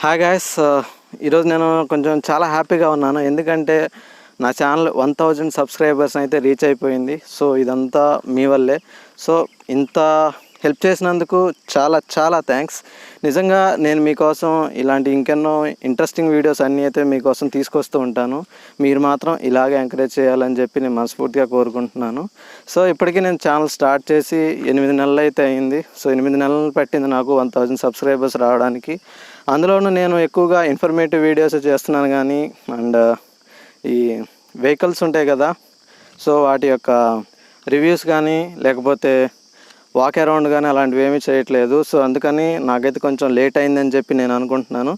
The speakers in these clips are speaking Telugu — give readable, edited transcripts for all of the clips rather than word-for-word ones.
హాయ్ గాయ్స్, ఈరోజు నేను కొంచెం చాలా హ్యాపీగా ఉన్నాను. ఎందుకంటే నా ఛానల్ 1000 సబ్స్క్రైబర్స్ అయితే రీచ్ అయిపోయింది. సో ఇదంతా మీ వల్లే. సో ఇంత హెల్ప్ చేసినందుకు చాలా చాలా థ్యాంక్స్. నిజంగా నేను మీకోసం ఇలాంటి ఇంకెన్నో ఇంట్రెస్టింగ్ వీడియోస్ అన్నీ అయితే మీకోసం తీసుకొస్తూ ఉంటాను. మీరు మాత్రం ఇలాగే ఎంకరేజ్ చేయాలని చెప్పి నేను మనస్ఫూర్తిగా కోరుకుంటున్నాను. సో ఇప్పటికీ నేను ఛానల్ స్టార్ట్ చేసి 8 నెలలు అయితే అయింది. సో 8 నెలలు పట్టింది నాకు 1000 సబ్స్క్రైబర్స్ రావడానికి. అందులోనూ నేను ఎక్కువగా ఇన్ఫర్మేటివ్ వీడియోస్ చేస్తున్నాను కానీ ఈ వెహికల్స్ ఉంటాయి కదా, సో వాటి యొక్క రివ్యూస్ కానీ లేకపోతే వాక్ అరౌండ్ కానీ అలాంటివి ఏమీ చేయట్లేదు. సో అందుకని నాకైతే కొంచెం లేట్ అయిందని చెప్పి నేను అనుకుంటున్నాను.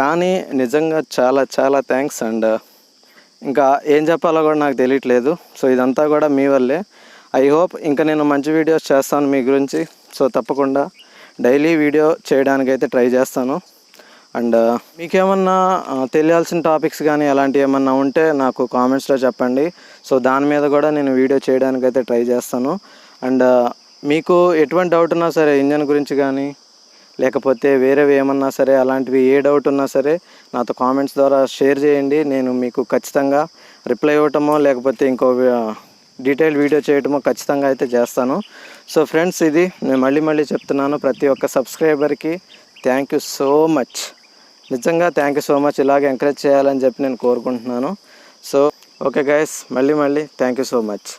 కానీ నిజంగా చాలా చాలా థ్యాంక్స్. ఇంకా ఏం చెప్పాలో కూడా నాకు తెలియట్లేదు. సో ఇదంతా కూడా మీ వల్లే. ఐ హోప్ ఇంకా నేను మంచి వీడియోస్ చేస్తాను మీ గురించి. సో తప్పకుండా డైలీ వీడియో చేయడానికైతే ట్రై చేస్తాను. మీకేమన్నా తెలియాల్సిన టాపిక్స్ కానీ అలాంటివి ఏమన్నా ఉంటే నాకు కామెంట్స్లో చెప్పండి. సో దాని మీద కూడా నేను వీడియో చేయడానికైతే ట్రై చేస్తాను. మీకు ఎటువంటి డౌట్ ఉన్నా సరే, ఇంజన్ గురించి కానీ లేకపోతే వేరేవి ఏమన్నా సరే, అలాంటివి ఏ డౌట్ ఉన్నా సరే నాతో కామెంట్స్ ద్వారా షేర్ చేయండి. నేను మీకు ఖచ్చితంగా రిప్లై ఇవ్వటమో లేకపోతే ఇంకో డీటెయిల్ వీడియో చేయటమో ఖచ్చితంగా అయితే చేస్తాను. సో ఫ్రెండ్స్, ఇది నేను మళ్ళీ చెప్తున్నాను, ప్రతి ఒక్క సబ్స్క్రైబర్కి థ్యాంక్ యూ సో మచ్. నిజంగా థ్యాంక్ యూ సో మచ్. ఇలాగే ఎంకరేజ్ చేయాలని చెప్పి నేను కోరుకుంటున్నాను. సో ఓకే గైస్, మళ్ళీ థ్యాంక్ యూ సో మచ్.